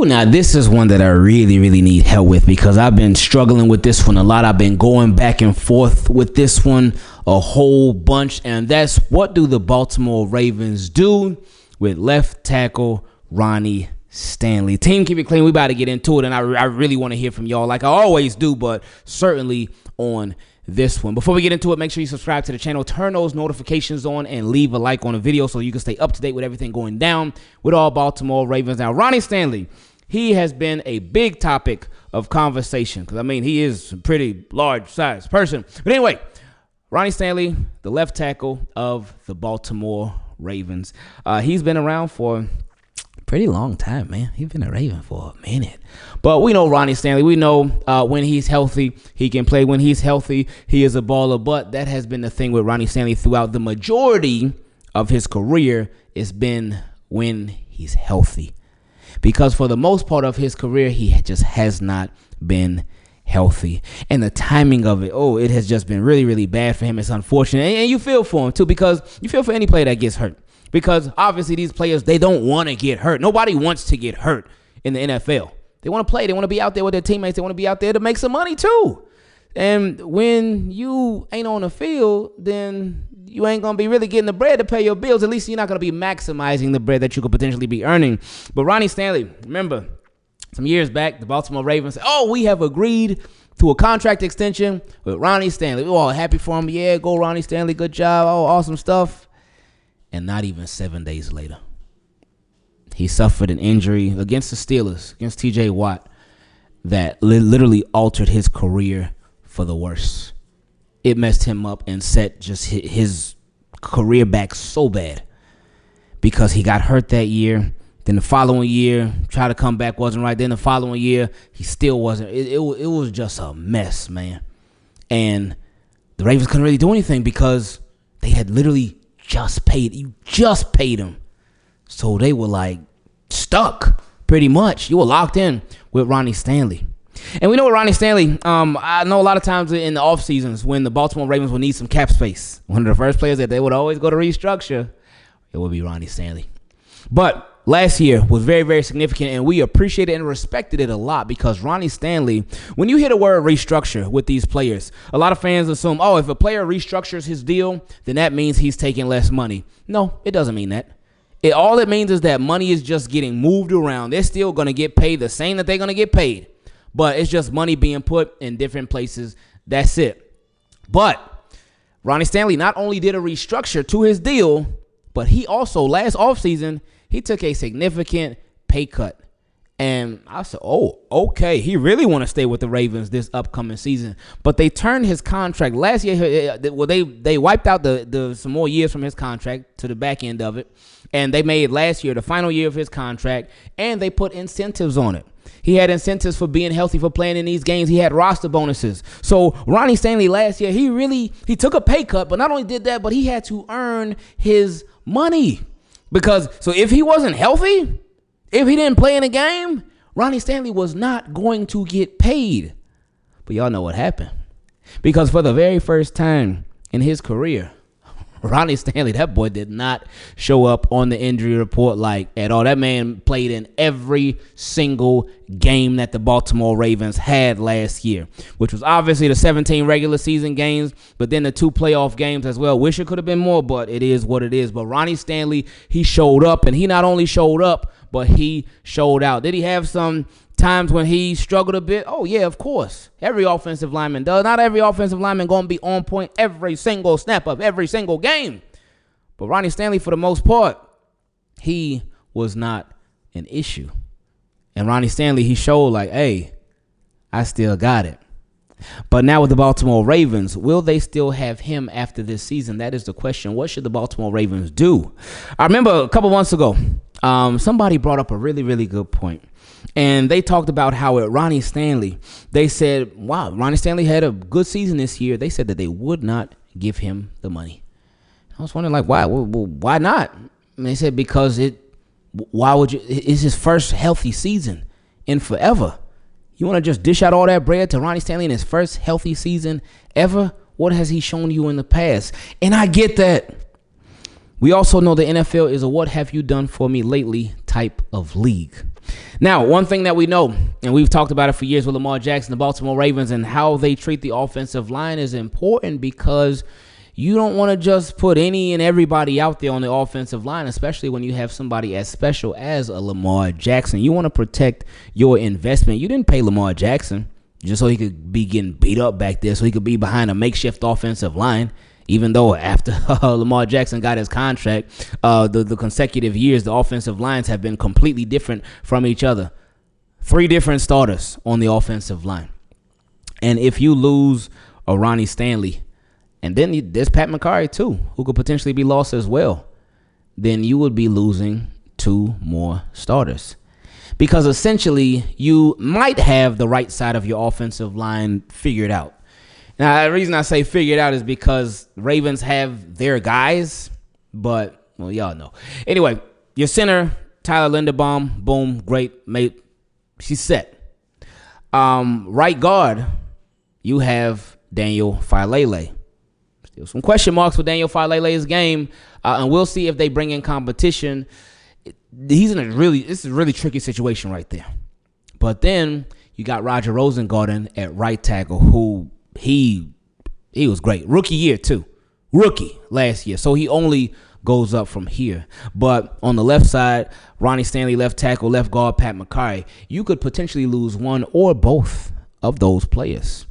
Ooh, now this is one that I really need help with because I've been struggling with this one a lot. I've been going back and forth with this one a whole bunch, and that's what do the Baltimore Ravens do with left tackle Ronnie Stanley? Team, keep it clean. We about to get into it, and I really want to hear from y'all like I always do, but certainly on this one. Before we get into it, make sure you subscribe to the channel, turn those notifications on, and leave a like on the video so you can stay up to date with everything going down with all Baltimore Ravens. Now, Ronnie Stanley, he has been a big topic of conversation because, I mean, he is a pretty large-sized person. But anyway, Ronnie Stanley, the left tackle of the Baltimore Ravens. He's been around for pretty long time, man. He's been a Raven for a minute. But we know Ronnie Stanley. We know when he's healthy, he can play. When he's healthy, he is a baller. But that has been the thing with Ronnie Stanley throughout the majority of his career. It's been when he's healthy. Because for the most part of his career, he just has not been healthy. And the timing of it, it has just been really bad for him. It's unfortunate. And you feel for him, too, because you feel for any player that gets hurt. Because obviously these players, they don't want to get hurt. Nobody wants to get hurt in the NFL. They want to play. They want to be out there with their teammates. They want to be out there to make some money too. And when you ain't on the field, then you ain't going to be really getting the bread to pay your bills. At least you're not going to be maximizing the bread that you could potentially be earning. But Ronnie Stanley, remember, some years back, the Baltimore Ravens said, we have agreed to a contract extension with Ronnie Stanley. We're all happy for him. Yeah, go Ronnie Stanley. Good job. Awesome stuff. And not even 7 days later, he suffered an injury against the Steelers, against T.J. Watt, that literally altered his career for the worse. It messed him up and set just his career back so bad because he got hurt that year. Then the following year, tried to come back, wasn't right. Then the following year, he still wasn't. It was just a mess, man. And the Ravens couldn't really do anything because they had literally just paid him. So they were like stuck pretty much. You were locked in with Ronnie Stanley. And we know with Ronnie Stanley, I know a lot of times in the off seasons when the Baltimore Ravens would need some cap space, one of the first players that they would always go to restructure, it would be Ronnie Stanley. But last year was very significant, and we appreciated and respected it a lot because Ronnie Stanley, when you hear the word restructure with these players, a lot of fans assume, if a player restructures his deal, then that means he's taking less money. No, it doesn't mean that. All it means is that money is just getting moved around. They're still going to get paid the same that they're going to get paid, but it's just money being put in different places. That's it. But Ronnie Stanley not only did a restructure to his deal, but he also, last offseason, he took a significant pay cut. And I said, okay, he really want to stay with the Ravens this upcoming season. But they turned his contract last year. Well, they wiped out some more years from his contract to the back end of it. And they made last year the final year of his contract, and they put incentives on it. He had incentives for being healthy, for playing in these games. He had roster bonuses. So Ronnie Stanley last year, he took a pay cut, but not only did that, but he had to earn his money. Because, so if he wasn't healthy, if he didn't play in a game, Ronnie Stanley was not going to get paid. But y'all know what happened. Because for the very first time in his career, Ronnie Stanley, that boy did not show up on the injury report like at all. That man played in every single game that the Baltimore Ravens had last year, which was obviously the 17 regular season games, but then the 2 playoff games as well. Wish it could have been more, but it is what it is. But Ronnie Stanley, he showed up, and he not only showed up, but he showed out. Did he have some times when he struggled a bit? Oh, yeah, of course. Every offensive lineman does. Not every offensive lineman going to be on point every single snap of every single game. But Ronnie Stanley, for the most part, he was not an issue. And Ronnie Stanley, he showed like, hey, I still got it. But now with the Baltimore Ravens, will they still have him after this season? That is the question. What should the Baltimore Ravens do? I remember a couple months ago, somebody brought up a really good point. And they talked about how at Ronnie Stanley, they said, wow, Ronnie Stanley had a good season this year. They said that they would not give him the money. I was wondering, like, why? Well, why not? And they said because it's his first healthy season in forever. You want to just dish out all that bread to Ronnie Stanley in his first healthy season ever? What has he shown you in the past? And I get that. We also know the NFL is a what have you done for me lately type of league. Now, one thing that we know, and we've talked about it for years with Lamar Jackson, the Baltimore Ravens, and how they treat the offensive line is important because you don't want to just put any and everybody out there on the offensive line, especially when you have somebody as special as a Lamar Jackson. You want to protect your investment. You didn't pay Lamar Jackson just so he could be getting beat up back there, so he could be behind a makeshift offensive line. Even though after Lamar Jackson got his contract, the consecutive years, the offensive lines have been completely different from each other. 3 different starters on the offensive line. And if you lose a Ronnie Stanley, and then there's Pat McCarry too, who could potentially be lost as well, then you would be losing 2 more starters. Because essentially, you might have the right side of your offensive line figured out. Now, the reason I say figured out is because Ravens have their guys, but, well, y'all know. Anyway, your center, Tyler Linderbaum, boom, great, mate. She's set. Right guard, you have Daniel Falele. Still some question marks for Daniel Falele's game, and we'll see if they bring in competition. This is a really tricky situation right there. But then you got Roger Rosengarten at right tackle, who he was great. Rookie year too. Rookie last year. So he only goes up from here. But on the left side, Ronnie Stanley, left tackle, left guard, Pat McCarry. You could potentially lose one or both of those players.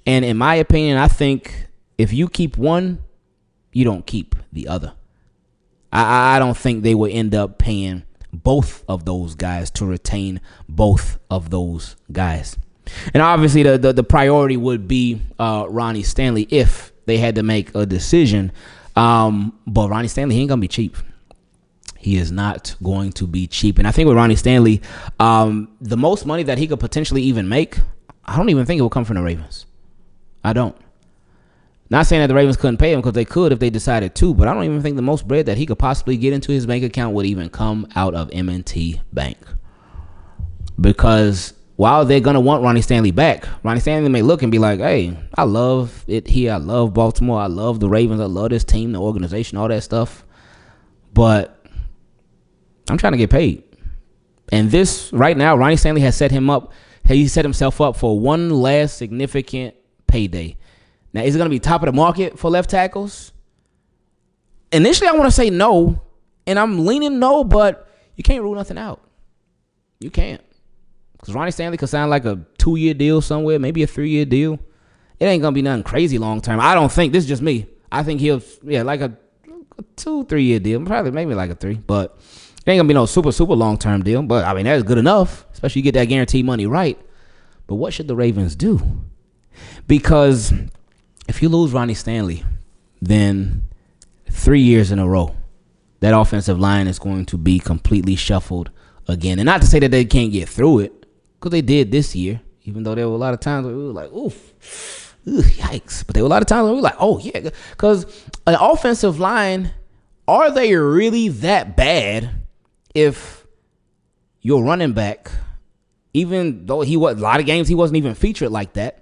And in my opinion, I think if you keep one, you don't keep the other. I don't think they will end up paying both of those guys to retain both of those guys. And obviously the priority would be Ronnie Stanley if they had to make a decision. But Ronnie Stanley, he ain't going to be cheap. He is not going to be cheap. And I think with Ronnie Stanley, the most money that he could potentially even make, I don't even think it will come from the Ravens. I don't. Not saying that the Ravens couldn't pay him, because they could if they decided to, but I don't even think the most bread that he could possibly get into his bank account would even come out of M&T Bank. Because while they're going to want Ronnie Stanley back, Ronnie Stanley may look and be like, hey, I love it here. I love Baltimore. I love the Ravens. I love this team, the organization, all that stuff. But I'm trying to get paid. And this, right now, Ronnie Stanley has set himself up for one last significant payday. Now, is it going to be top of the market for left tackles? Initially, I want to say no, and I'm leaning no, but you can't rule nothing out. You can't. Because Ronnie Stanley could sign like a 2-year deal somewhere, maybe a 3-year deal. It ain't going to be nothing crazy long term. I don't think. This is just me. I think he'll, like a 2-3 year deal. Probably maybe like a 3. But it ain't going to be no super long term deal. But, I mean, that's good enough, especially you get that guaranteed money right. But what should the Ravens do? Because if you lose Ronnie Stanley, then 3 years in a row, that offensive line is going to be completely shuffled again. And not to say that they can't get through it, because they did this year, even though there were a lot of times where we were like, oof, yikes. But there were a lot of times where we were like, oh, yeah. Because an offensive line, are they really that bad if your running back, even though a lot of games he wasn't even featured like that,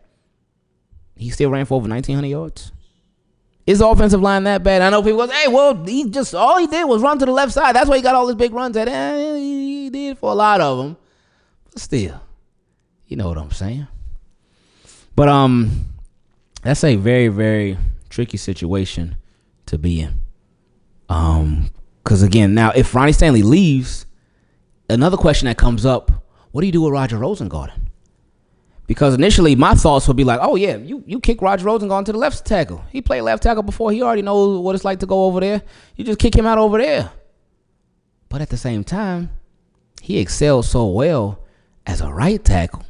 he still ran for over 1,900 yards? Is the offensive line that bad? I know people go, hey, well, all he did was run to the left side. That's why he got all his big runs at. He did for a lot of them. But still, you know what I'm saying. But that's a very, very tricky situation to be in. Because, again, now, if Ronnie Stanley leaves, another question that comes up, what do you do with Roger Rosengarten? Because initially my thoughts would be like, oh, yeah, you kick Roger Rosengarten to the left tackle. He played left tackle before. He already knows what it's like to go over there. You just kick him out over there. But at the same time, he excelled so well as a right tackle.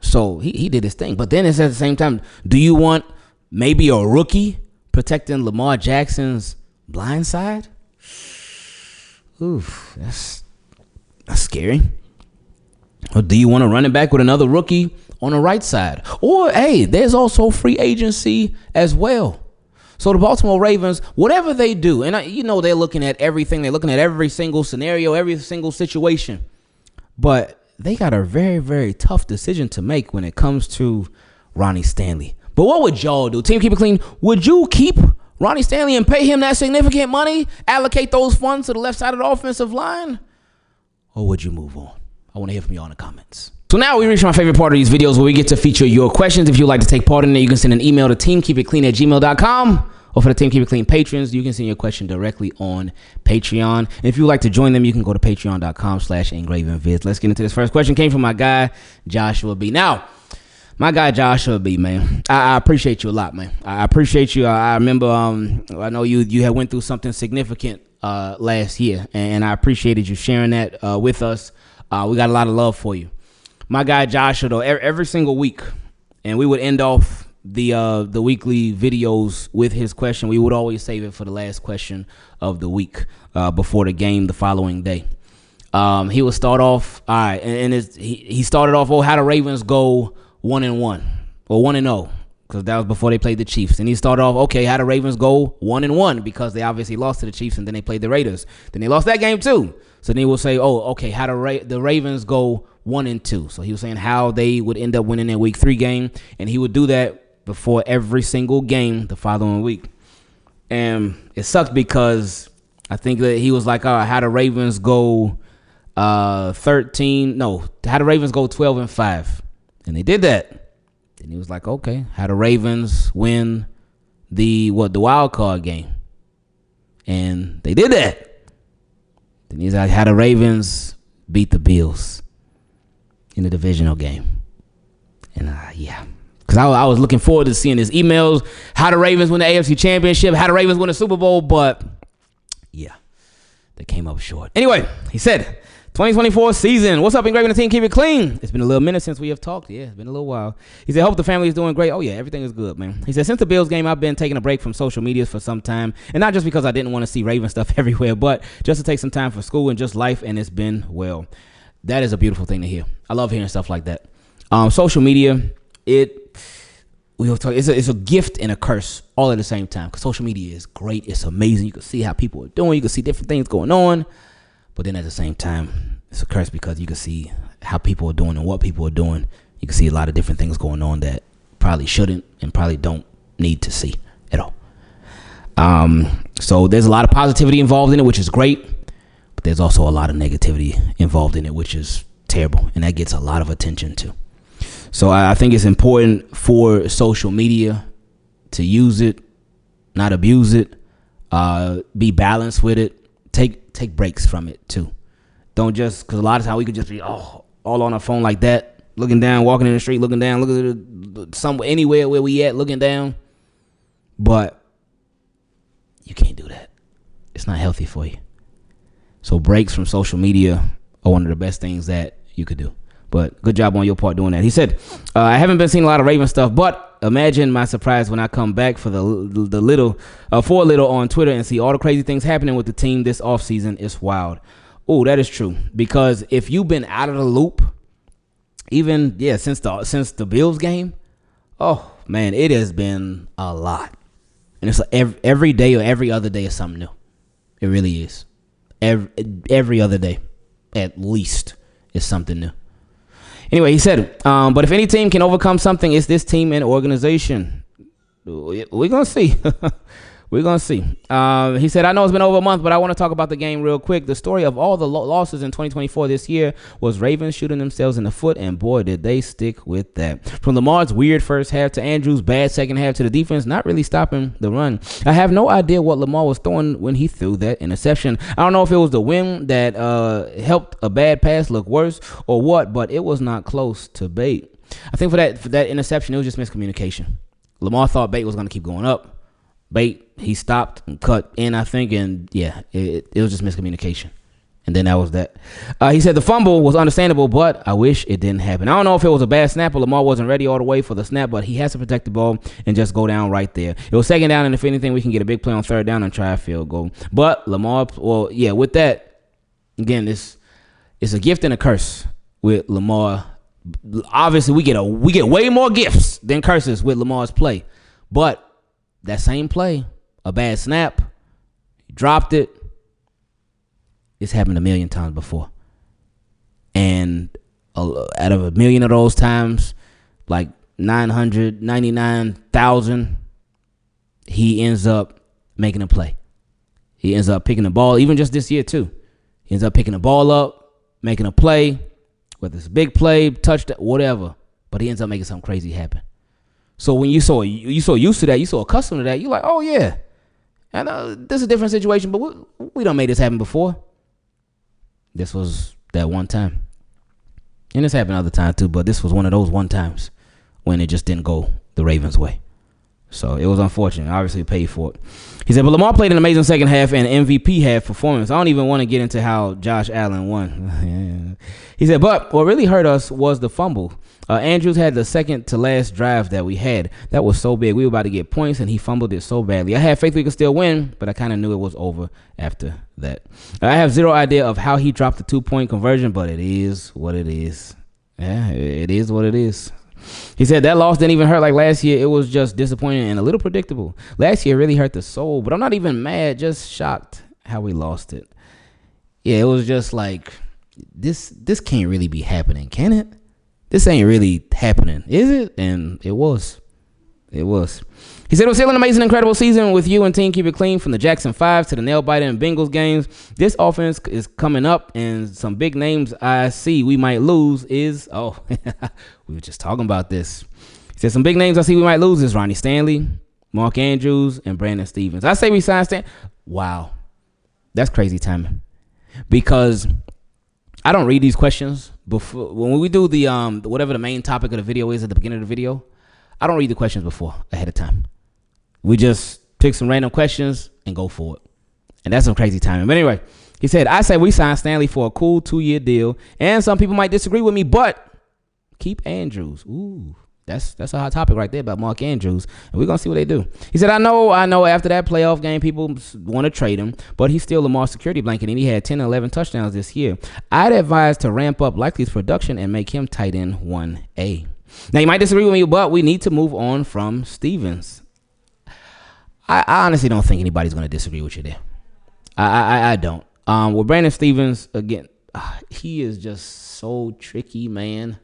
So he did his thing. But then it's at the same time, do you want maybe a rookie protecting Lamar Jackson's blind side? Oof, that's scary. Or do you want to run it back with another rookie on the right side? Or, hey, there's also free agency as well. So the Baltimore Ravens, whatever they do, and they're looking at everything. They're looking at every single scenario, every single situation. But they got a very, very tough decision to make when it comes to Ronnie Stanley. But what would y'all do? Team Keep It Clean, would you keep Ronnie Stanley and pay him that significant money, allocate those funds to the left side of the offensive line? Or would you move on? I want to hear from y'all in the comments. So now we reach my favorite part of these videos where we get to feature your questions. If you'd like to take part in it, you can send an email to teamkeepitclean@gmail.com. Or for the Team Keep It Clean patrons, you can send your question directly on Patreon. And if you'd like to join them, you can go to patreon.com/Ingravenvids. Let's get into this first question. Came from my guy, Joshua B. Now, my guy, Joshua B, man, I appreciate you a lot, man. I appreciate you. I remember, I know you had went through something significant last year, and I appreciated you sharing that with us. We got a lot of love for you. My guy, Joshua, though, every single week, and we would end off the weekly videos with his question. We would always save it for the last question of the week before the game the following day. He would start off, all right, and he started off, how the Ravens go 1-1 or 1-0, because that was before they played the Chiefs. And he started off, okay, how the Ravens go 1-1, because they obviously lost to the Chiefs, and then they played the Raiders. Then they lost that game too. So then he will say, okay, how the Ravens go 1-2. So he was saying how they would end up winning that week 3 game, and he would do that before every single game the following week. And it sucked because I think that he was like, how the Ravens go how the Ravens go 12-5. And they did that. And he was like, okay, how the Ravens win the wild card game. And they did that. Then he's like, how the Ravens beat the Bills in the divisional game. And yeah. Because I was looking forward to seeing his emails, how the Ravens win the AFC Championship, how the Ravens win the Super Bowl, but yeah, they came up short. Anyway, he said, 2024 season. What's up, Ingraven the team? Keep it clean. It's been a little minute since we have talked. Yeah, it's been a little while. He said, hope the family is doing great. Oh, yeah, everything is good, man. He said, since the Bills game, I've been taking a break from social media for some time. And not just because I didn't want to see Raven stuff everywhere, but just to take some time for school and just life, and it's been well. That is a beautiful thing to hear. I love hearing stuff like that. Social media, it's a gift and a curse all at the same time, because social media is great. It's amazing. You can see how people are doing. You can see different things going on. But then at the same time, it's a curse because you can see how people are doing and what people are doing. You can see a lot of different things going on that probably shouldn't and probably don't need to see at all. So there's a lot of positivity involved in it, which is great. But there's also a lot of negativity involved in it, which is terrible. And that gets a lot of attention too. So I think it's important for social media to use it, not abuse it, be balanced with it, take breaks from it too. Don't just, because a lot of times we could just be all on our phone like that, looking down, walking in the street, looking down, looking at somewhere, anywhere where we at, looking down. But you can't do that. It's not healthy for you. So breaks from social media are one of the best things that you could do. But good job on your part doing that. He said, I haven't been seeing a lot of Raven stuff, but imagine my surprise when I come back for a little on Twitter and see all the crazy things happening with the team this offseason. It's wild. Oh, that is true. Because if you've been out of the loop, even since the Bills game, oh man, it has been a lot. And it's like every day or every other day is something new. It really is. Every other day, at least, is something new. Anyway, he said, but if any team can overcome something, it's this team and organization. We're going to see. We're going to see. He said, I know it's been over a month, but I want to talk about the game real quick. The story of all the losses in 2024 this year was Ravens shooting themselves in the foot, and boy, did they stick with that. From Lamar's weird first half to Andrew's bad second half to the defense not really stopping the run. I have no idea what Lamar was throwing when he threw that interception. I don't know if it was the wind that helped a bad pass look worse or what, but it was not close to bait. I think for that interception, it was just miscommunication. Lamar thought bait was going to keep going up. Bait, he stopped and cut in, I think, and it was just miscommunication. And then that was that. He said the fumble was understandable, but I wish it didn't happen. I don't know if it was a bad snap or Lamar wasn't ready all the way for the snap, but he has to protect the ball and just go down right there. It was second down, and if anything, we can get a big play on third down and try a field goal. But Lamar, with that, again, it's a gift and a curse with Lamar. Obviously, we get way more gifts than curses with Lamar's play. But that same play, a bad snap, he dropped it. It's happened a million times before. And out of a million of those times, like 999,000, he ends up making a play. He ends up picking the ball, even just this year too. He ends up picking the ball up, making a play, whether it's a big play, touchdown, whatever. But he ends up making something crazy happen. So when you so used to that, you so accustomed to that, you're like, oh yeah, and this is a different situation, but we done made this happen before. This was that one time, and this happened other times too, but this was one of those one times when it just didn't go the Ravens' way. So it was unfortunate. Obviously paid for it. He said, but Lamar played an amazing second half and MVP half performance. I don't even want to get into how Josh Allen won. He said, but what really hurt us was the fumble. Andrews had the second to last drive that we had. That was so big. We were about to get points, and he fumbled it so badly. I had faith we could still win, but I kind of knew it was over after that. I have zero idea of how he dropped the 2-point conversion, but it is what it is. Yeah, it is what it is. He said that loss didn't even hurt like last year. It was just disappointing and a little predictable. Last year really hurt the soul, but I'm not even mad, just shocked how we lost it. Yeah, it was just like, this can't really be happening, can it? This ain't really happening, is it? And it was. It was. He said it was still an amazing, incredible season with you and Team Keep It Clean, from the Jackson 5 to the nail-biter and Bengals games. This offense is coming up, and some big names I see we might lose is, we were just talking about this. He said some big names I see we might lose is Ronnie Stanley, Mark Andrews, and Brandon Stevens. I say we sign Stanley. Wow. That's crazy timing. Because I don't read these questions before. When we do the whatever the main topic of the video is at the beginning of the video, I don't read the questions before ahead of time. We just pick some random questions and go for it. And that's some crazy timing. But anyway, he said, I say we sign Stanley for a cool 2-year deal. And some people might disagree with me, but keep Andrews. Ooh, that's a hot topic right there about Mark Andrews. And we're going to see what they do. He said, I know after that playoff game, people want to trade him, but he's still Lamar's security blanket, and he had 10 or 11 touchdowns this year. I'd advise to ramp up Likely's production and make him tight end 1A. Now, you might disagree with me, but we need to move on from Stevens. I honestly don't think anybody's going to disagree with you there. I don't. With Brandon Stevens, again, he is just so tricky, man.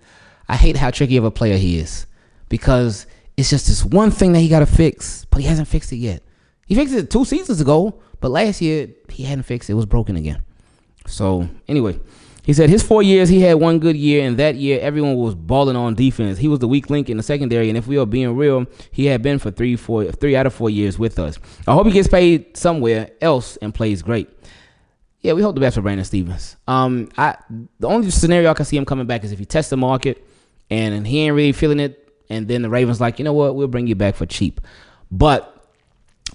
I hate how tricky of a player he is, because it's just this one thing that he got to fix, but he hasn't fixed it yet. He fixed it 2 seasons ago, but last year he hadn't fixed it. It was broken again. So anyway, he said his 4 years, he had one good year, and that year everyone was balling on defense. He was the weak link in the secondary, and if we are being real, he had been for 3 out of 4 years with us. I hope he gets paid somewhere else and plays great. Yeah, we hope the best for Brandon Stevens. The only scenario I can see him coming back is if he tests the market and he ain't really feeling it, and then the Ravens like, you know what, we'll bring you back for cheap. But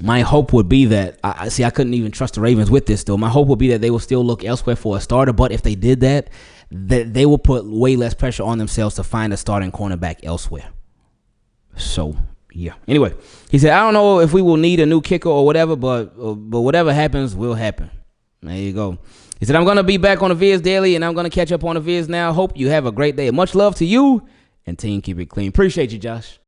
my hope would be that, I couldn't even trust the Ravens with this though. My hope would be that they will still look elsewhere for a starter, but if they did that they will put way less pressure on themselves to find a starting cornerback elsewhere. So, yeah. Anyway, he said, I don't know if we will need a new kicker or whatever, but whatever happens will happen. There you go. He said, I'm going to be back on the Viz daily, and I'm going to catch up on the Viz now. Hope you have a great day. Much love to you and Team Keep It Clean. Appreciate you, Josh.